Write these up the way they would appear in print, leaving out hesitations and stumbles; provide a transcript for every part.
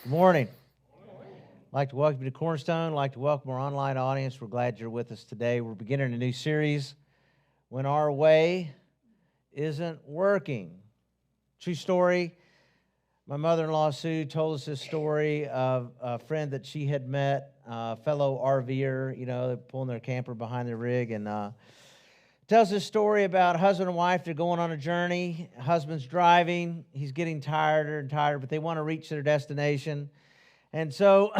Good morning. I'd like to welcome you to Cornerstone. I'd like to welcome our online audience. We're glad you're with us today. We're beginning a new series, When Our Way Isn't Working. True story. My mother-in-law, Sue, told us this story of a friend that she had met, a fellow RVer, they're pulling their camper behind their rig, and tells this story about husband and wife. They're going on a journey. Husband's driving. He's getting tired and tired, but they want to reach their destination. And so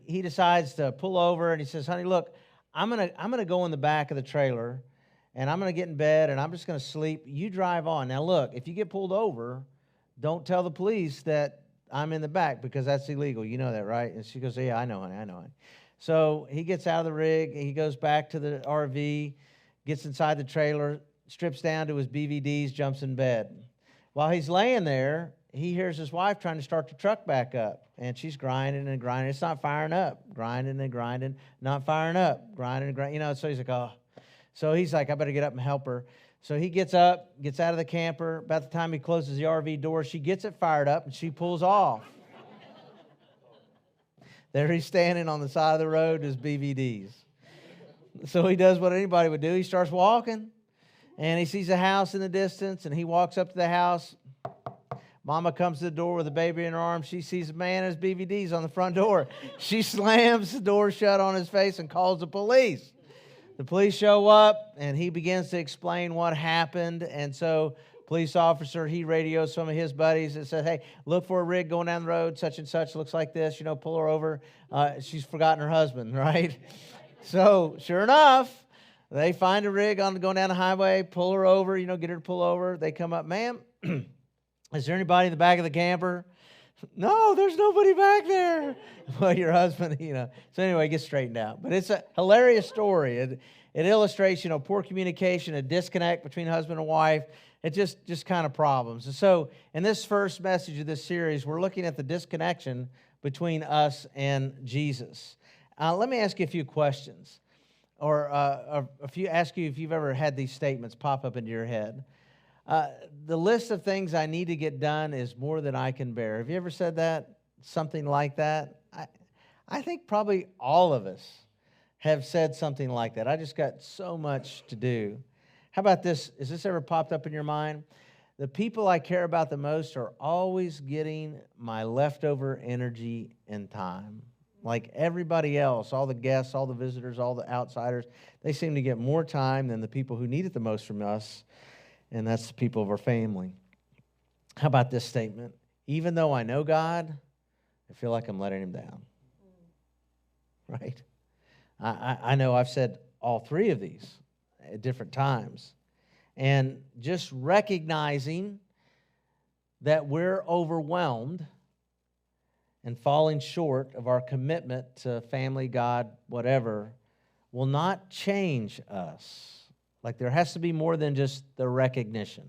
he decides to pull over, and he says, honey, look, I'm gonna go in the back of the trailer, and I'm going to get in bed, and I'm just going to sleep. You drive on. Now, look, if you get pulled over, don't tell the police that I'm in the back, because that's illegal. You know that, right? And she goes, yeah, I know, honey, I know, honey. So he gets out of the rig, he goes back to the RV, gets inside the trailer, strips down to his BVDs, jumps in bed. While he's laying there, he hears his wife trying to start the truck back up, and she's grinding and grinding. It's not firing up, grinding and grinding, not firing up, grinding and grinding. So he's like, oh. So he's like, I better get up and help her. So he gets up, gets out of the camper. About the time he closes the RV door, she gets it fired up, and she pulls off. There he's standing on the side of the road, his BVDs. So he does what anybody would do. He starts walking, and he sees a house in the distance, and he walks up to the house. Mama comes to the door with a baby in her arms. She sees a man and his BVDs on the front door. She slams the door shut on his face and calls the police. The police show up, and he begins to explain what happened. And so police officer, he radios some of his buddies and says, hey, look for a rig going down the road, such and such, looks like this, pull her over. She's forgotten her husband, right? So sure enough, they find a rig going down the highway, pull her over, get her to pull over. They come up, ma'am, is there anybody in the back of the camper? No, there's nobody back there. Well, your husband, So anyway, it gets straightened out. But it's a hilarious story. It illustrates, poor communication, a disconnect between husband and wife. It just kind of problems. And so in this first message of this series, we're looking at the disconnection between us and Jesus. Let me ask you a few questions, or ask you if you've ever had these statements pop up into your head. The list of things I need to get done is more than I can bear. Have you ever said that? Something like that? I think probably all of us have said something like that. I just got so much to do. How about this? Has this ever popped up in your mind? The people I care about the most are always getting my leftover energy and time. Like everybody else, all the guests, all the visitors, all the outsiders, they seem to get more time than the people who need it the most from us, and that's the people of our family. How about this statement? Even though I know God, I feel like I'm letting him down. Right? I know I've said all three of these at different times. And just recognizing that we're overwhelmed and falling short of our commitment to family, God, whatever, will not change us. Like there has to be more than just the recognition.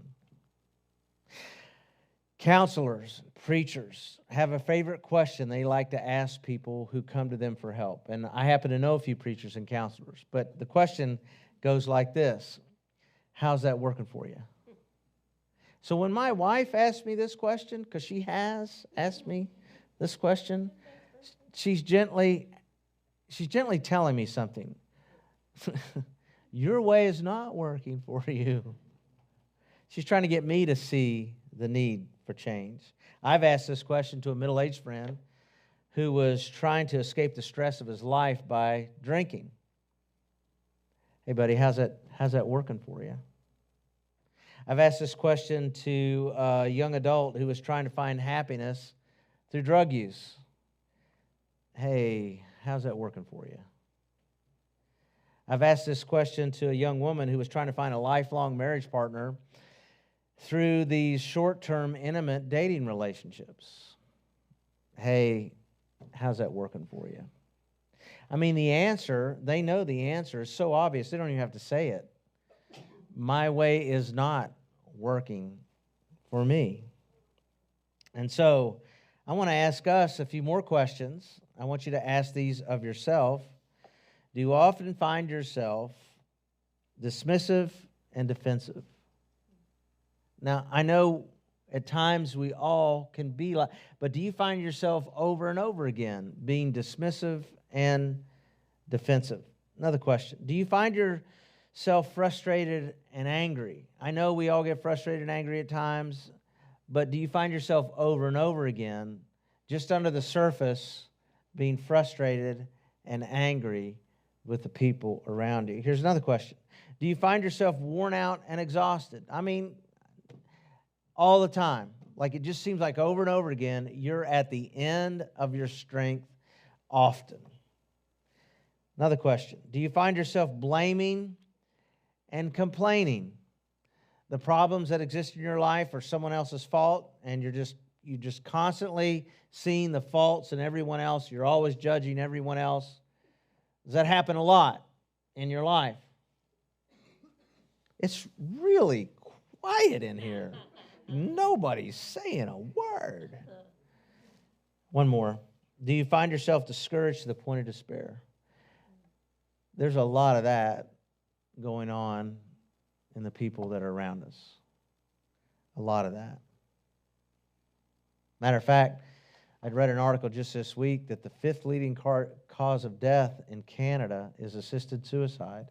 Counselors, preachers have a favorite question they like to ask people who come to them for help. And I happen to know a few preachers and counselors. But the question goes like this: how's that working for you? So when my wife asked me this question, because she has asked me this question, she's gently telling me something. Your way is not working for you. She's trying to get me to see the need for change. I've asked this question to a middle-aged friend who was trying to escape the stress of his life by drinking. Hey, buddy, how's that working for you? I've asked this question to a young adult who was trying to find happiness through drug use. Hey, how's that working for you? I've asked this question to a young woman who was trying to find a lifelong marriage partner through these short-term, intimate dating relationships. Hey, how's that working for you? I mean, the answer, they know the answer is so obvious, they don't even have to say it. My way is not working for me. And so I want to ask us a few more questions. I want you to ask these of yourself. Do you often find yourself dismissive and defensive? Now, I know At times we all can be like, but do you find yourself over and over again being dismissive and defensive? Another question. Do you find yourself frustrated and angry? I know we all get frustrated and angry at times, but do you find yourself over and over again, just under the surface, being frustrated and angry with the people around you? Here's another question. Do you find yourself worn out and exhausted? I mean, all the time. Like it just seems like over and over again, you're at the end of your strength often. Another question. Do you find yourself blaming and complaining? The problems that exist in your life are someone else's fault, and you just constantly seeing the faults in everyone else. You're always judging everyone else. Does that happen a lot in your life? It's really quiet in here. Nobody's saying a word. One more. Do you find yourself discouraged to the point of despair? There's a lot of that going on in the people that are around us. A lot of that. Matter of fact, I'd read an article just this week that the 5th leading cause of death in Canada is assisted suicide.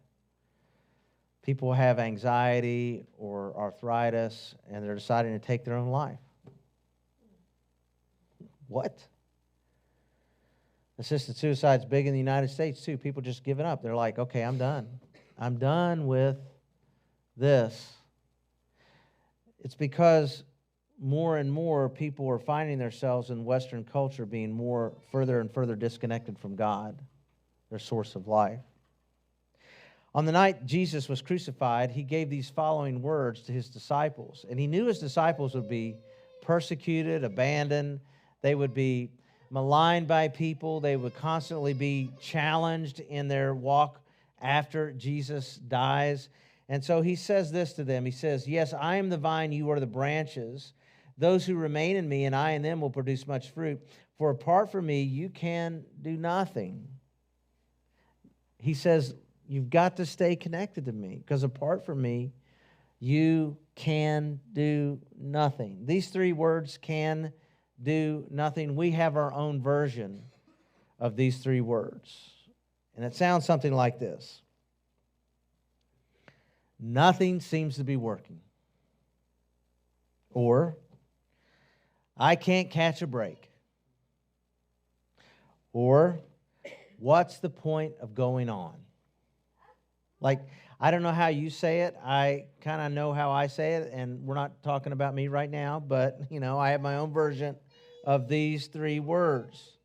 People have anxiety or arthritis, and they're deciding to take their own life. What? Assisted suicide's big in the United States, too. People just giving up. They're like, okay, I'm done. I'm done with this. It's because more and more people are finding themselves in Western culture being further and further disconnected from God, their source of life. On the night Jesus was crucified, he gave these following words to his disciples. And he knew his disciples would be persecuted, abandoned. They would be maligned by people. They would constantly be challenged in their walk after Jesus dies. And so he says this to them. He says, yes, I am the vine, you are the branches. Those who remain in me and I in them will produce much fruit. For apart from me, you can do nothing. He says, you've got to stay connected to me, because apart from me, you can do nothing. These 3 words, can do nothing, we have our own version of these 3 words. And it sounds something like this. Nothing seems to be working. Or, I can't catch a break. Or, what's the point of going on? Like, I don't know how you say it. I kind of know how I say it, and we're not talking about me right now, but, I have my own version of these 3 words.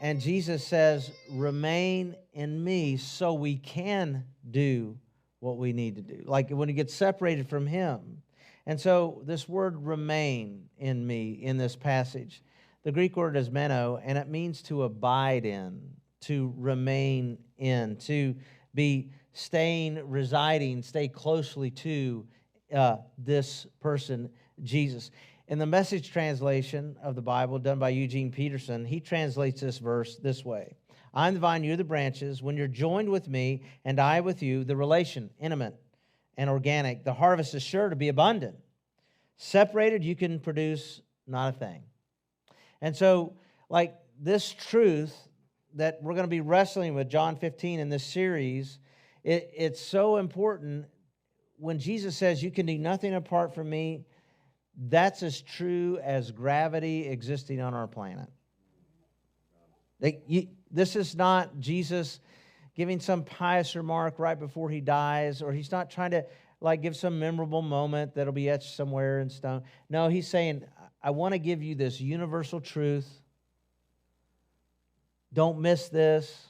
And Jesus says, remain in me so we can do what we need to do. Like when you get separated from him. And so this word remain in me in this passage, the Greek word is meno, and it means to abide in, to remain in, to be residing, stay closely to this person, Jesus. In the Message translation of the Bible done by Eugene Peterson, he translates this verse this way. I'm the vine, you're the branches. When you're joined with me and I with you, the relation, intimate and organic, the harvest is sure to be abundant. Separated, you can produce not a thing. And so, like this truth that we're going to be wrestling with, John 15 in this series, it's so important. When Jesus says, you can do nothing apart from me, that's as true as gravity existing on our planet. This is not Jesus giving some pious remark right before he dies, or he's not trying to give some memorable moment that'll be etched somewhere in stone. No, he's saying, I want to give you this universal truth. Don't miss this.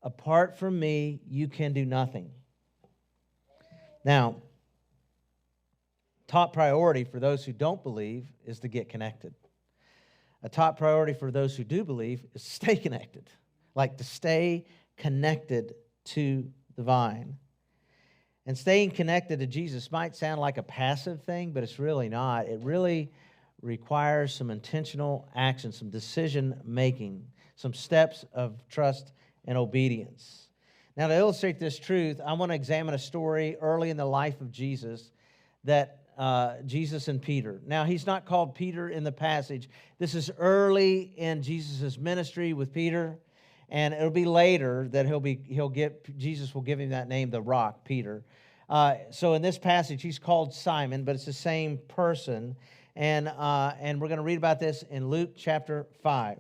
Apart from me, you can do nothing. Now, top priority for those who don't believe is to get connected. A top priority for those who do believe is to stay connected, like to stay connected to the vine. And staying connected to Jesus might sound like a passive thing, but it's really not. It really requires some intentional action, some decision making, some steps of trust and obedience. Now, to illustrate this truth, I want to examine a story early in the life of Jesus that Jesus and Peter. Now, he's not called Peter in the passage. This is early in Jesus' ministry with Peter, and it'll be later that Jesus will give him that name, the Rock, Peter. So in this passage, he's called Simon, but it's the same person, and we're going to read about this in Luke chapter 5.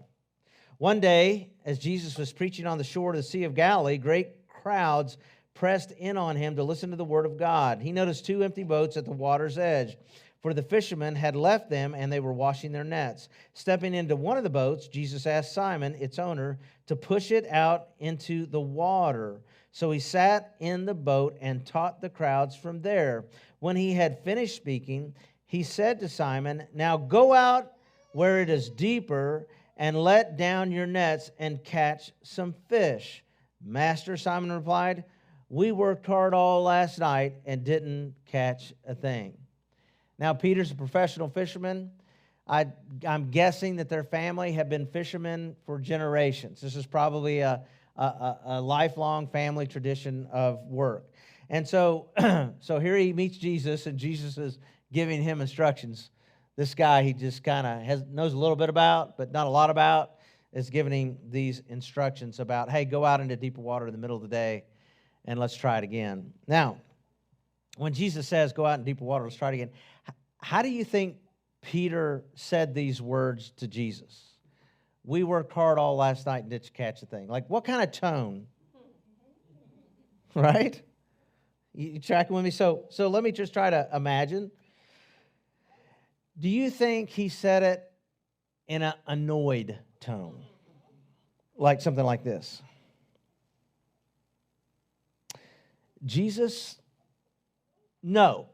One day, as Jesus was preaching on the shore of the Sea of Galilee, great crowds pressed in on him to listen to the word of God. He noticed 2 empty boats at the water's edge, for the fishermen had left them and they were washing their nets. Stepping into one of the boats, Jesus asked Simon, its owner, to push it out into the water. So he sat in the boat and taught the crowds from there. When he had finished speaking, he said to Simon, "Now go out where it is deeper and let down your nets and catch some fish." "Master," Simon replied, "we worked hard all last night and didn't catch a thing." Now, Peter's a professional fisherman. I'm guessing that their family have been fishermen for generations. This is probably a lifelong family tradition of work. And so, so here he meets Jesus, and Jesus is giving him instructions. This guy he just kind of knows a little bit about, but not a lot about, is giving him these instructions about, hey, go out into deeper water in the middle of the day, and let's try it again. Now, when Jesus says, go out in deeper water, let's try it again, how do you think Peter said these words to Jesus? We worked hard all last night and didn't catch a thing. Like, what kind of tone? Right? You tracking with me? So let me just try to imagine. Do you think he said it in an annoyed tone? Like something like this. Jesus, no.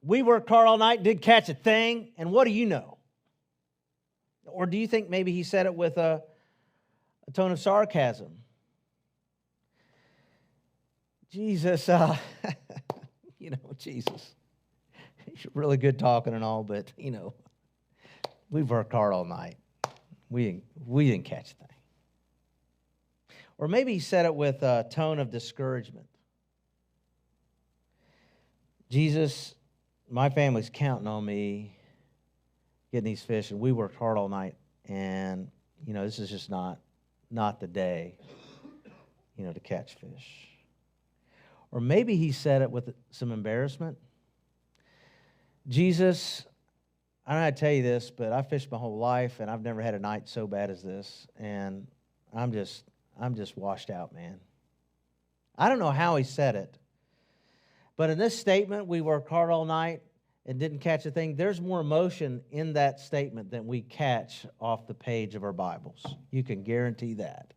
We worked hard all night, didn't catch a thing, and what do you know? Or do you think maybe he said it with a tone of sarcasm? Jesus, Jesus, you're really good talking and all, but, we've worked hard all night. We didn't catch a thing. Or maybe he said it with a tone of discouragement. Jesus, my family's counting on me getting these fish, and we worked hard all night, and, this is just not the day, to catch fish. Or maybe he said it with some embarrassment. Jesus, I don't know how to tell you this, but I fished my whole life, and I've never had a night so bad as this, and I'm just washed out, man. I don't know how he said it, but in this statement, we worked hard all night and didn't catch a thing, there's more emotion in that statement than we catch off the page of our Bibles. You can guarantee that.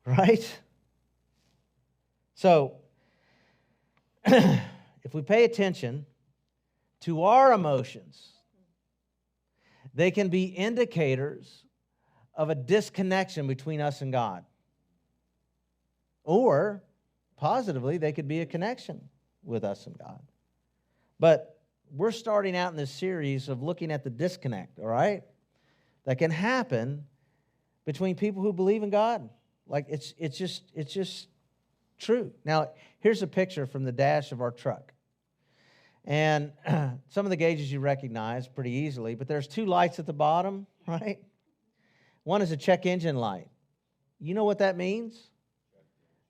Right? So, if we pay attention to our emotions, they can be indicators of a disconnection between us and God. Or, positively, they could be a connection with us and God. But we're starting out in this series of looking at the disconnect, all right, that can happen between people who believe in God. Like, it's just true. Now, here's a picture from the dash of our truck. And some of the gauges you recognize pretty easily, but there's 2 lights at the bottom, right? One is a check engine light. You know what that means?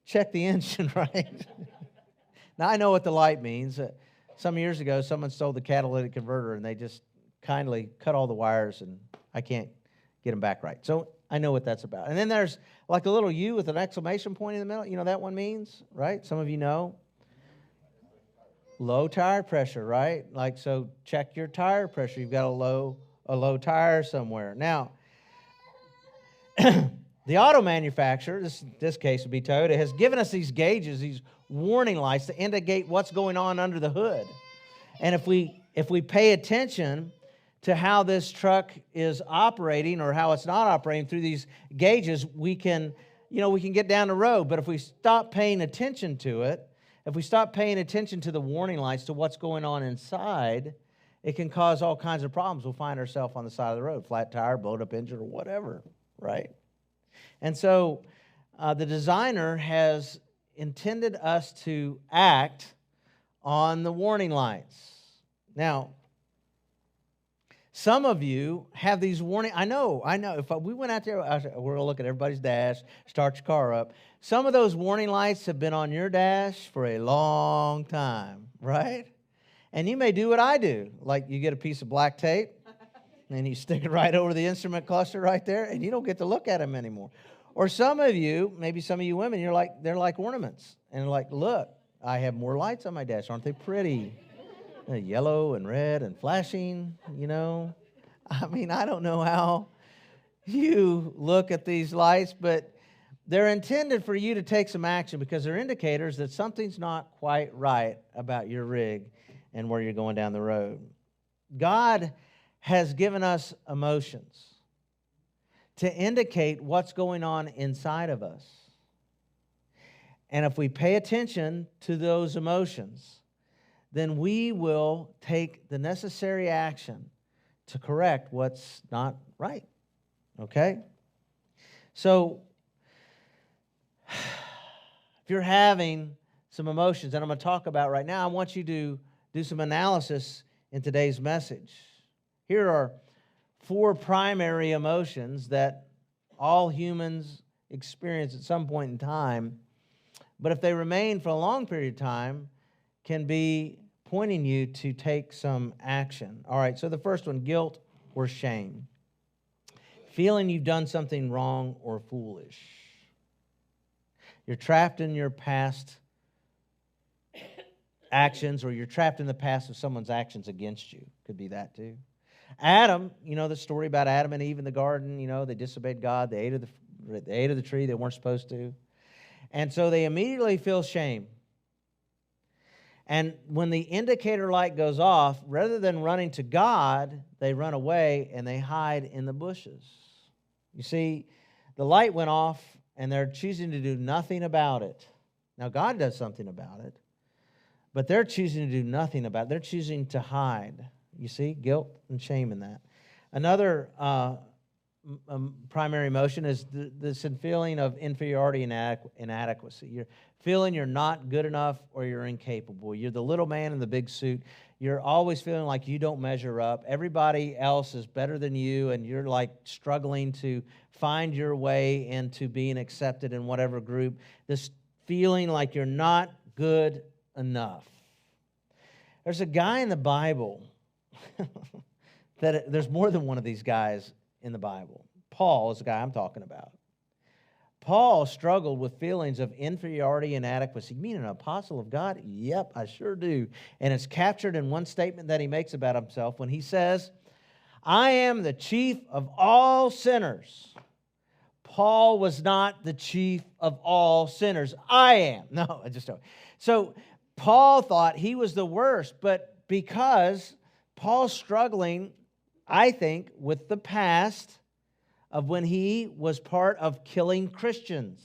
Check the engine, right? Now, I know what the light means. Some years ago, someone stole the catalytic converter, and they just kindly cut all the wires, and I can't get them back right. So I know what that's about. And then there's like a little U with an exclamation point in the middle. You know that one means, right? Some of you know. Low tire pressure, right? Like, so check your tire pressure. You've got a low tire somewhere. Now, the auto manufacturer, this case would be Toyota, has given us these gauges, these warning lights to indicate what's going on under the hood. And if we pay attention to how this truck is operating or how it's not operating through these gauges, we can get down the road. But if we stop paying attention to it, if we stop paying attention to the warning lights, to what's going on inside, it can cause all kinds of problems. We'll find ourselves on the side of the road, flat tire, blowed up engine, or whatever, right? And so the designer has intended us to act on the warning lights. Now, some of you have these warning. I know. If we went out there, we're going to look at everybody's dash, start your car up. Some of those warning lights have been on your dash for a long time, right? And you may do what I do. Like you get a piece of black tape and you stick it right over the instrument cluster right there, and you don't get to look at them anymore. Or some of you, maybe some of you women, they're like ornaments. And like, look, I have more lights on my dash. Aren't they pretty? Yellow and red and flashing, I mean, I don't know how you look at these lights, but they're intended for you to take some action because they're indicators that something's not quite right about your rig and where you're going down the road. God has given us emotions to indicate what's going on inside of us. And if we pay attention to those emotions, then we will take the necessary action to correct what's not right. Okay? So, if you're having some emotions that I'm going to talk about right now, I want you to do some analysis in today's message. Here are 4 primary emotions that all humans experience at some point in time, but if they remain for a long period of time, can be pointing you to take some action. All right, so the first one, guilt or shame. Feeling you've done something wrong or foolish. You're trapped in your past actions, or you're trapped in the past of someone's actions against you. Could be that too. Adam, the story about Adam and Eve in the garden, they disobeyed God. They ate of the tree they weren't supposed to. And so they immediately feel shame. And when the indicator light goes off, rather than running to God, they run away and they hide in the bushes. You see, the light went off and they're choosing to do nothing about it. Now, God does something about it, but they're choosing to do nothing about it. They're choosing to hide. You see, guilt and shame in that. Another primary emotion is this feeling of inferiority and inadequacy. You're feeling you're not good enough or you're incapable. You're the little man in the big suit. You're always feeling like you don't measure up. Everybody else is better than you, and you're like struggling to find your way into being accepted in whatever group. This feeling like you're not good enough. There's a guy in the Bible that there's more than one of these guys in the Bible. Paul is the guy I'm talking about. Paul struggled with feelings of inferiority and inadequacy. You mean an apostle of God? Yep, I sure do. And it's captured in one statement that he makes about himself when he says, I am the chief of all sinners. Paul was not the chief of all sinners. I am. No, I just don't. So Paul thought he was the worst, but because Paul's struggling, I think, with the past of when he was part of killing Christians.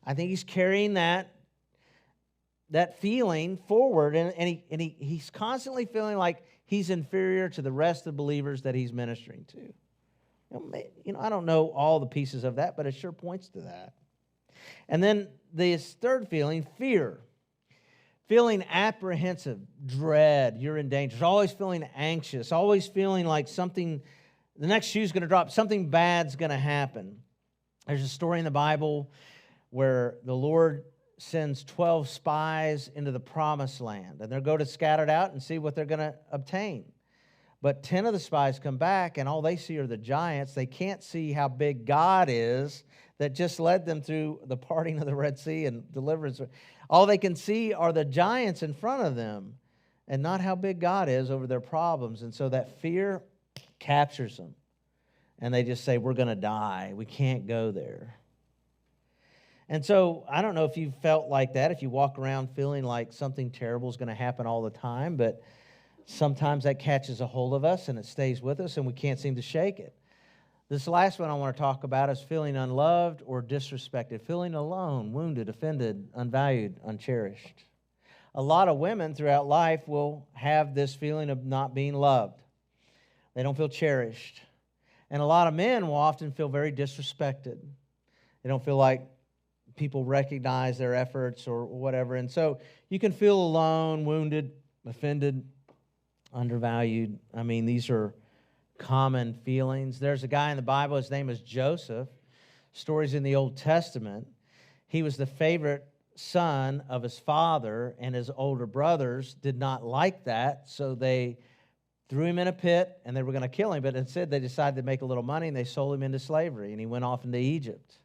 I think he's carrying that feeling forward, and he's constantly feeling like he's inferior to the rest of the believers that he's ministering to. I don't know all the pieces of that, but it sure points to that. And then this third feeling, fear. Feeling apprehensive, dread, you're in danger. Always feeling anxious, always feeling like something, the next shoe's going to drop, something bad's going to happen. There's a story in the Bible where the Lord sends 12 spies into the promised land, and they're going to scout it out and see what they're going to obtain. But 10 of the spies come back, and all they see are the giants. They can't see how big God is that just led them through the parting of the Red Sea and deliverance. All they can see are the giants in front of them and not how big God is over their problems. And so that fear captures them. And they just say, we're going to die. We can't go there. And so I don't know if you felt like that, if you walk around feeling like something terrible is going to happen all the time, but sometimes that catches a hold of us and it stays with us and we can't seem to shake it. This last one I want to talk about is feeling unloved or disrespected, feeling alone, wounded, offended, unvalued, uncherished. A lot of women throughout life will have this feeling of not being loved. They don't feel cherished. And a lot of men will often feel very disrespected. They don't feel like people recognize their efforts or whatever. And so you can feel alone, wounded, offended, undervalued. I mean, these are common feelings. There's a guy in the Bible, his name is Joseph. Stories in the Old Testament. He was the favorite son of his father, and his older brothers did not like that, so they threw him in a pit, and they were going to kill him, but instead they decided to make a little money, and they sold him into slavery, and he went off into Egypt.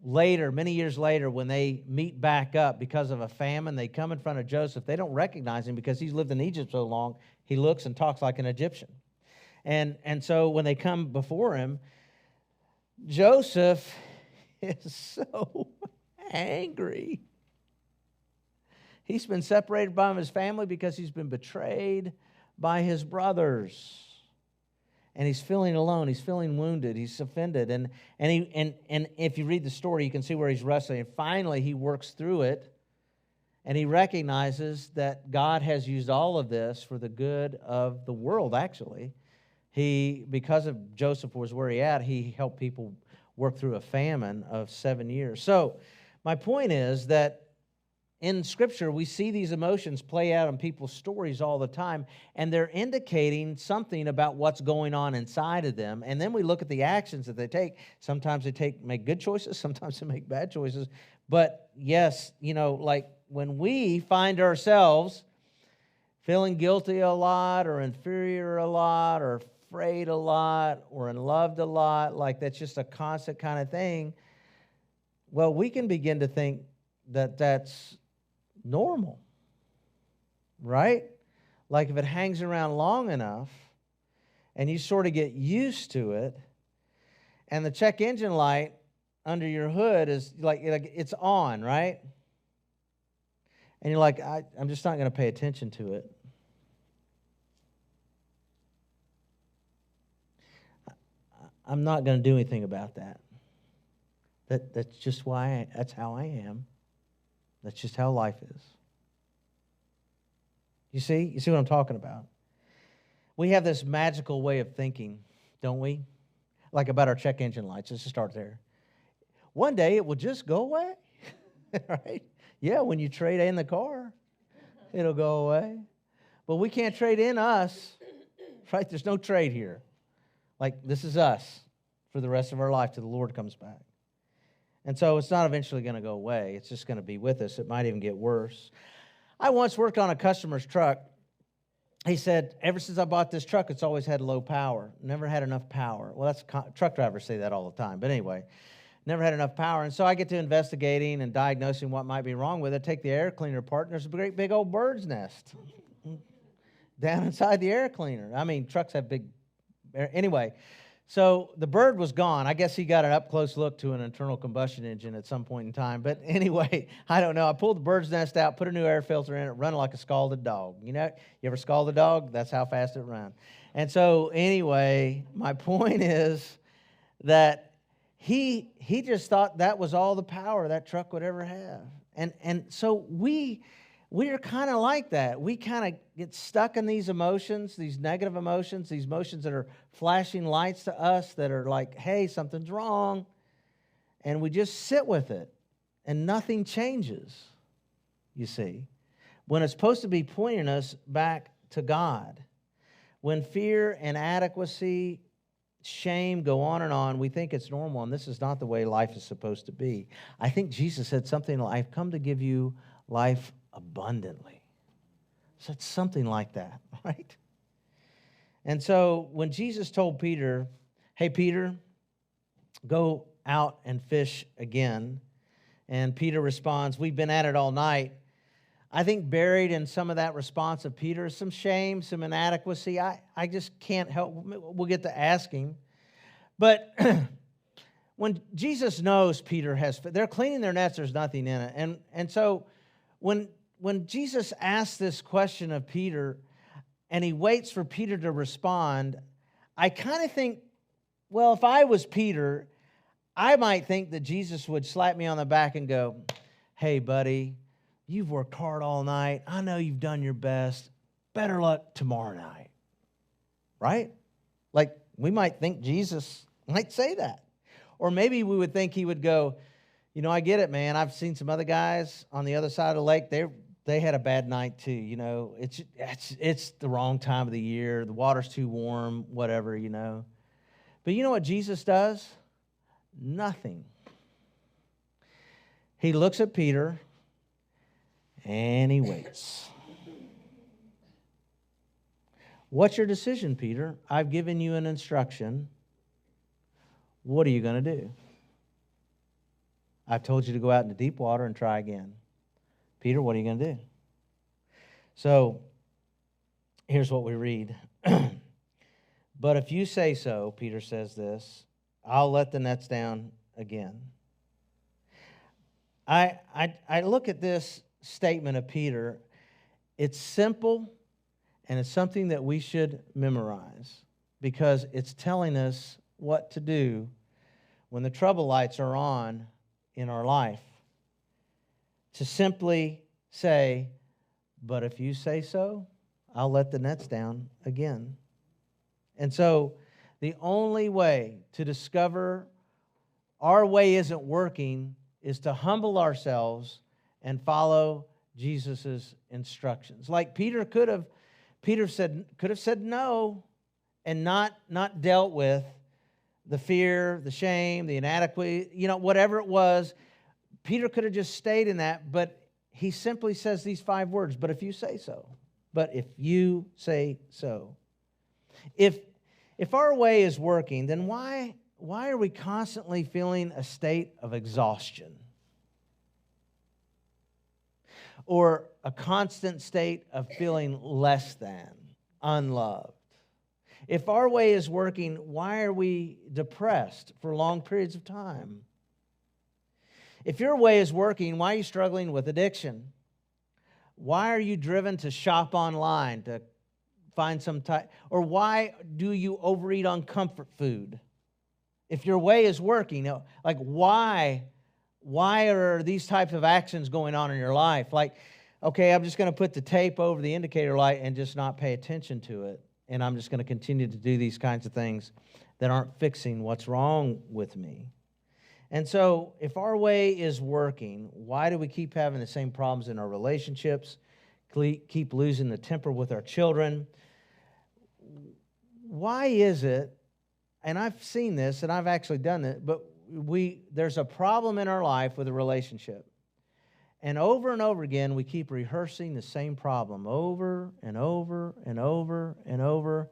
Later, many years later, when they meet back up because of a famine, they come in front of Joseph. They don't recognize him because he's lived in Egypt so long, he looks and talks like an Egyptian. And so when they come before him, Joseph is so angry. He's been separated from his family because he's been betrayed by his brothers. And he's feeling alone. He's feeling wounded. He's offended. And if you read the story, you can see where he's wrestling. And finally, he works through it. And he recognizes that God has used all of this for the good of the world, actually. Because of Joseph was where he at, he helped people work through a famine of 7 years. So my point is that in Scripture, we see these emotions play out in people's stories all the time, and they're indicating something about what's going on inside of them. And then we look at the actions that they take. Sometimes they make good choices, sometimes they make bad choices. But yes, like when we find ourselves feeling guilty a lot, or inferior a lot, or afraid a lot, or unloved a lot, like that's just a constant kind of thing, well, we can begin to think that that's normal, right? Like if it hangs around long enough and you sort of get used to it, and the check engine light under your hood is like it's on, right? And you're like, I'm just not going to pay attention to it. I'm not going to do anything about that. That's just that's how I am. That's just how life is. You see what I'm talking about? We have this magical way of thinking, don't we? Like about our check engine lights. Let's just start there. One day it will just go away, right? Yeah, when you trade in the car, it'll go away. But we can't trade in us, right? There's no trade here. Like, this is us for the rest of our life till the Lord comes back. And so it's not eventually going to go away. It's just going to be with us. It might even get worse. I once worked on a customer's truck. He said, ever since I bought this truck, it's always had low power. Never had enough power. Well, truck drivers say that all the time. But anyway, never had enough power. And so I get to investigating and diagnosing what might be wrong with it. Take the air cleaner apart, and there's a great big old bird's nest down inside the air cleaner. I mean, trucks have big air. Anyway, so the bird was gone. I guess he got an up-close look to an internal combustion engine at some point in time. But anyway, I don't know. I pulled the bird's nest out, put a new air filter in it, run like a scalded dog. You ever scald a dog? That's how fast it runs. And so anyway, my point is that he just thought that was all the power that truck would ever have. And so we are kind of like that. We kind of get stuck in these emotions, these negative emotions, these emotions that are flashing lights to us that are like, hey, something's wrong. And we just sit with it, and nothing changes, you see, when it's supposed to be pointing us back to God. When fear, inadequacy, shame go on, we think it's normal, and this is not the way life is supposed to be. I think Jesus said something like, I've come to give you life abundantly. Said something like that, right? And so when Jesus told Peter, hey, Peter, go out and fish again, and Peter responds, we've been at it all night. I think buried in some of that response of Peter is some shame, some inadequacy. I just can't help. We'll get to asking. But when Jesus knows Peter they're cleaning their nets, there's nothing in it. And so when Jesus asks this question of Peter and he waits for Peter to respond, I kind of think, well, if I was Peter, I might think that Jesus would slap me on the back and go, hey, buddy, you've worked hard all night. I know you've done your best. Better luck tomorrow night. Right? We might think Jesus might say that. Or maybe we would think he would go, You know, I get it, man. I've seen some other guys on the other side of the lake. They had a bad night too. You know, it's the wrong time of the year. The water's too warm, whatever, you know. But you know what Jesus does? Nothing. He looks at Peter and he waits. What's your decision, Peter? I've given you an instruction. What are you going to do? I've told you to go out into deep water and try again. Peter, what are you going to do? So, here's what we read. But if you say so, Peter says this, I'll let the nets down again. I look at this statement of Peter. It's simple, and it's something that we should memorize because it's telling us what to do when the trouble lights are on in our life. To simply say, but if you say so, I'll let the nets down again. And so the only way to discover our way isn't working is to humble ourselves and follow Jesus' instructions. Like Peter could have said no and not dealt with the fear, the shame, the inadequacy, you know, whatever it was. Peter could have just stayed in that, but he simply says these 5 words, but if you say so. But if you say so. If our way is working, then why are we constantly feeling a state of exhaustion? Or a constant state of feeling less than, unloved? If our way is working, why are we depressed for long periods of time? If your way is working, why are you struggling with addiction? Why are you driven to shop online to find some type, or why do you overeat on comfort food? If your way is working, like why are these types of actions going on in your life? Like, okay, I'm just going to put the tape over the indicator light and just not pay attention to it. And I'm just going to continue to do these kinds of things that aren't fixing what's wrong with me. And so if our way is working, why do we keep having the same problems in our relationships, keep losing the temper with our children? Why is it, and I've seen this and I've actually done it, but there's a problem in our life with a relationship. And over again, we keep rehearsing the same problem over and over and over and over.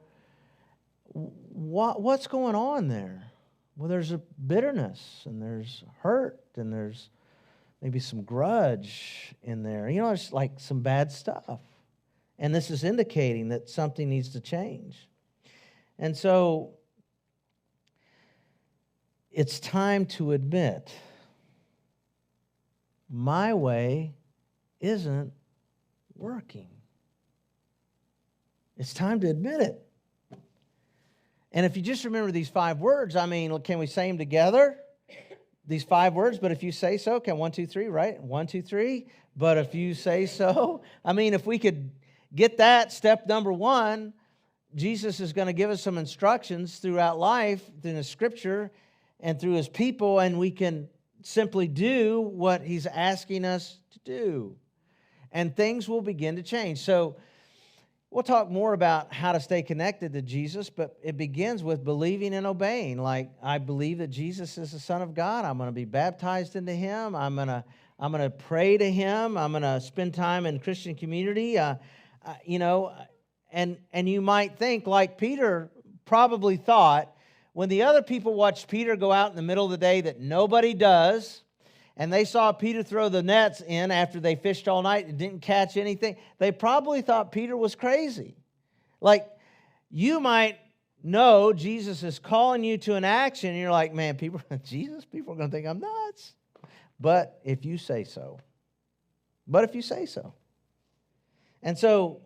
What's going on there? Well, there's a bitterness, and there's hurt, and there's maybe some grudge in there. You know, there's like some bad stuff. And this is indicating that something needs to change. And so it's time to admit, my way isn't working. It's time to admit it. And if you just remember these 5 words, I mean, can we say them together? These 5 words, but if you say so, can 1, 2, 3, right? 1, 2, 3, but if you say so. I mean, if we could get that, step number 1, Jesus is going to give us some instructions throughout life, through the Scripture and through His people, and we can simply do what He's asking us to do. And things will begin to change. So we'll talk more about how to stay connected to Jesus, but it begins with believing and obeying. Like, I believe that Jesus is the Son of God. I'm going to be baptized into Him. I'm going to pray to Him. I'm going to spend time in Christian community. You know, and you might think, like Peter probably thought, when the other people watched Peter go out in the middle of the day that nobody does, and they saw Peter throw the nets in after they fished all night and didn't catch anything, they probably thought Peter was crazy. Like, you might know Jesus is calling you to an action, and you're like, man, people are going to think I'm nuts. But if you say so. And so,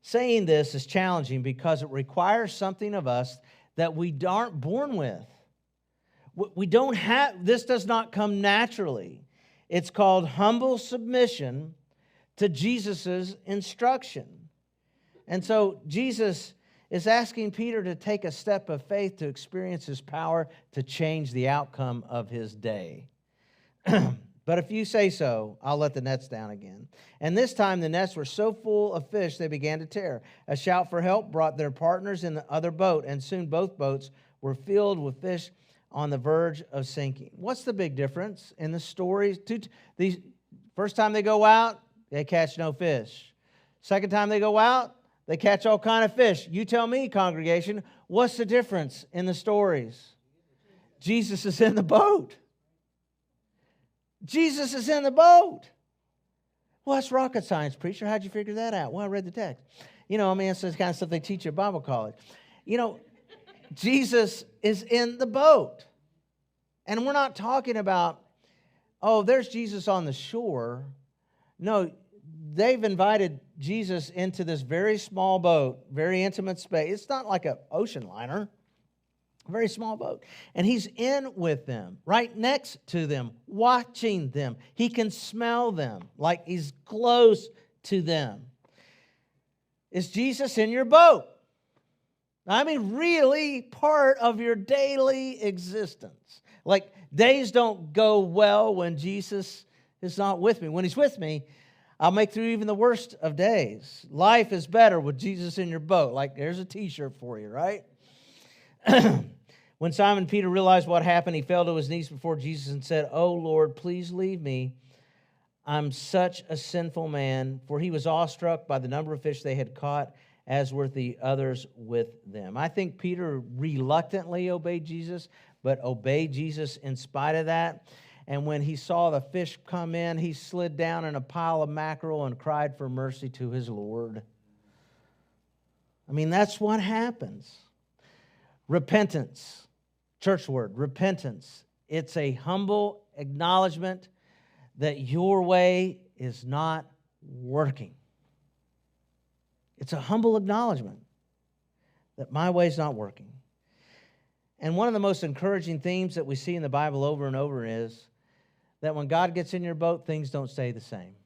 saying this is challenging because it requires something of us that we aren't born with. We don't have, this does not come naturally. It's called humble submission to Jesus' instruction. And so Jesus is asking Peter to take a step of faith to experience His power to change the outcome of his day. But if you say so, I'll let the nets down again. And this time the nets were so full of fish they began to tear. A shout for help brought their partners in the other boat, and soon both boats were filled with fish on the verge of sinking. What's the big difference in the stories? These first time they go out, they catch no fish. Second time they go out, they catch all kind of fish. You tell me, congregation, what's the difference in the stories? Jesus is in the boat. Jesus is in the boat. Well, that's rocket science, preacher. How'd you figure that out? Well, I read the text. It's the kind of stuff they teach you at Bible college. Jesus is in the boat. And we're not talking about, there's Jesus on the shore. No, they've invited Jesus into this very small boat, very intimate space. It's not like an ocean liner. A very small boat. And he's in with them, right next to them, watching them. He can smell them, like he's close to them. Is Jesus in your boat? Really part of your daily existence. Like days don't go well when Jesus is not with me. When he's with me, I'll make through even the worst of days. Life is better with Jesus in your boat. Like there's a t-shirt for you, right? When Simon Peter realized what happened, he fell to his knees before Jesus and said, "Oh, Lord, please leave me. I'm such a sinful man." For he was awestruck by the number of fish they had caught, as were the others with them. I think Peter reluctantly obeyed Jesus, but obeyed Jesus in spite of that. And when he saw the fish come in, he slid down in a pile of mackerel and cried for mercy to his Lord. That's what happens. Repentance. Church word, repentance. It's a humble acknowledgement that your way is not working. It's a humble acknowledgement that my way is not working. And one of the most encouraging themes that we see in the Bible over and over is that when God gets in your boat, things don't stay the same.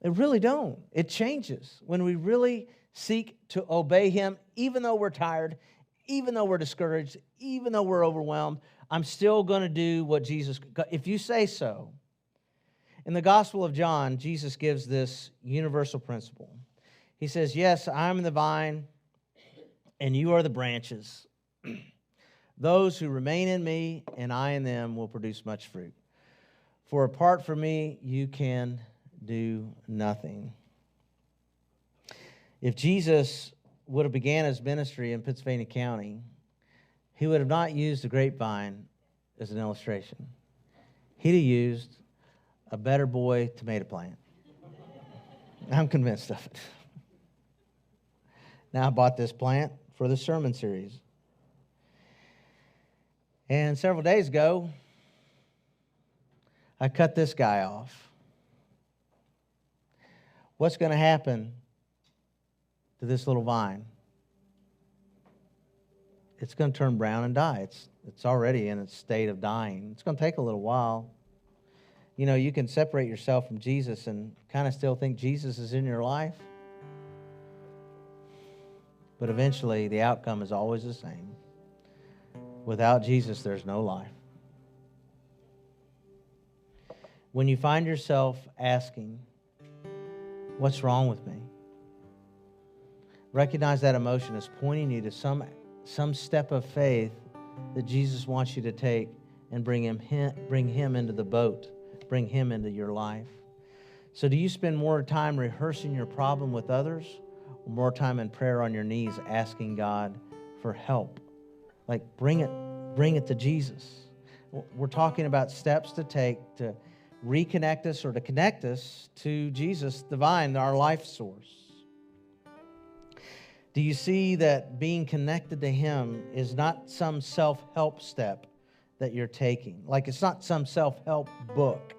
They really don't. It changes when we really seek to obey Him, even though we're tired, even though we're discouraged, even though we're overwhelmed. I'm still going to do what Jesus, if you say so. In the Gospel of John, Jesus gives this universal principle. He says, "Yes, I'm the vine, and you are the branches. Those who remain in me, and I in them, will produce much fruit. For apart from me, you can do nothing." If Jesus would have began his ministry in Pittsylvania County, he would have not used the grapevine as an illustration. He'd have used a Better Boy tomato plant. I'm convinced of it. Now I bought this plant for the sermon series. And several days ago, I cut this guy off. What's going to happen to this little vine? It's going to turn brown and die. It's already in its state of dying. It's going to take a little while. You can separate yourself from Jesus and kind of still think Jesus is in your life. But eventually, the outcome is always the same. Without Jesus, there's no life. When you find yourself asking, "What's wrong with me?" recognize that emotion is pointing you to some step of faith that Jesus wants you to take and bring him into the boat, bring him into your life. So do you spend more time rehearsing your problem with others, or more time in prayer on your knees asking God for help? Like bring it to Jesus. We're talking about steps to take to reconnect us or to connect us to Jesus, the vine, our life source. Do you see that being connected to Him is not some self-help step that you're taking? Like it's not some self-help book.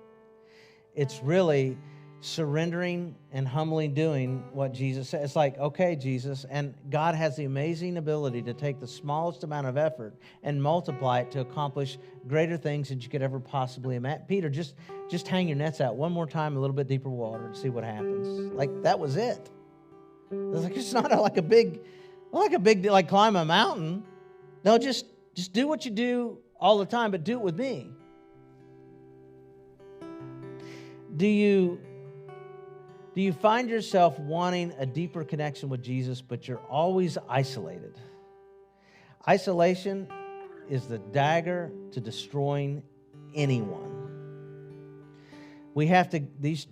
It's really surrendering and humbly doing what Jesus said. It's like, okay, Jesus, and God has the amazing ability to take the smallest amount of effort and multiply it to accomplish greater things than you could ever possibly imagine. Peter, just hang your nets out one more time, a little bit deeper water, and see what happens. Like that was it. It's not like a big deal, like climb a mountain. No, just do what you do all the time, but do it with me. Do you find yourself wanting a deeper connection with Jesus, but you're always isolated? Isolation is the dagger to destroying anyone. We have to, these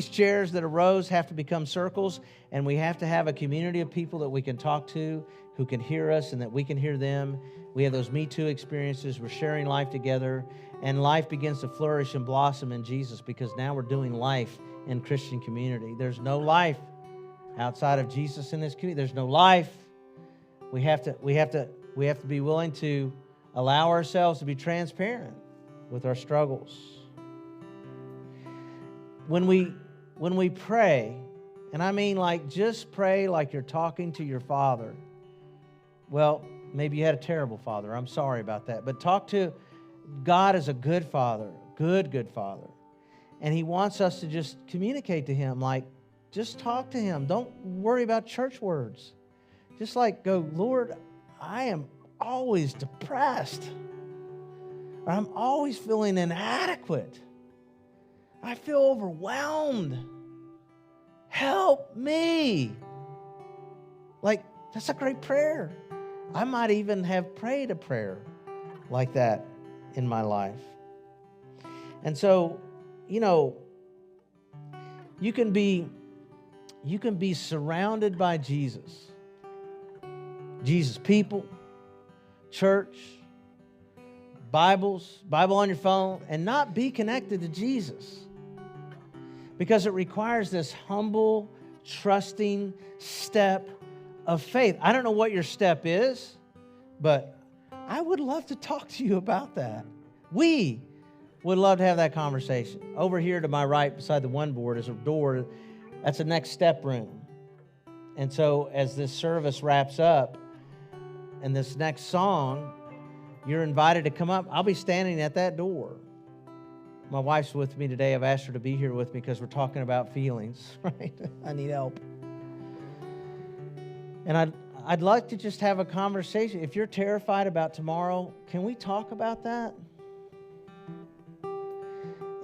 chairs that arose have to become circles, and we have to have a community of people that we can talk to, who can hear us and that we can hear them. We have those Me Too experiences. We're sharing life together, and life begins to flourish and blossom in Jesus because now we're doing life in Christian community. There's no life outside of Jesus in this community. There's no life. We have to be willing to allow ourselves to be transparent with our struggles. When we pray, and I mean like just pray like you're talking to your father. Well, maybe you had a terrible father. I'm sorry about that. But talk to God as a good father, good father. And He wants us to just communicate to Him, like just talk to Him. Don't worry about church words. Just like go, Lord, I am always depressed. Or I'm always feeling inadequate. I feel overwhelmed. Help me. Like, that's a great prayer. I might even have prayed a prayer like that in my life. And so, you know, you can be surrounded by Jesus. Jesus people, church, Bible on your phone, and not be connected to Jesus. Because it requires this humble, trusting step of faith. I don't know what your step is, but I would love to talk to you about that. We would love to have that conversation. Over here to my right, beside the one board, is a door. That's a next step room. And so as this service wraps up, and this next song, you're invited to come up. I'll be standing at that door. My wife's with me today. I've asked her to be here with me because we're talking about feelings, right? I need help. And I'd like to just have a conversation. If you're terrified about tomorrow, can we talk about that?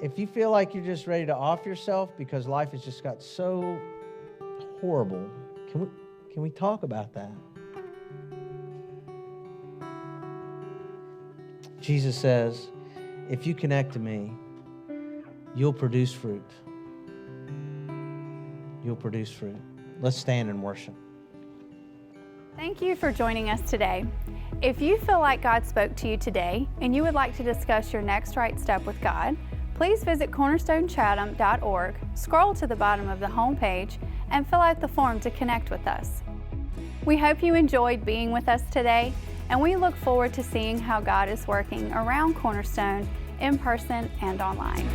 If you feel like you're just ready to off yourself because life has just got so horrible, can we talk about that? Jesus says, if you connect to me, you'll produce fruit. You'll produce fruit. Let's stand and worship. Thank you for joining us today. If you feel like God spoke to you today and you would like to discuss your next right step with God, please visit cornerstonechatham.org, scroll to the bottom of the homepage, and fill out the form to connect with us. We hope you enjoyed being with us today, and we look forward to seeing how God is working around Cornerstone in person and online.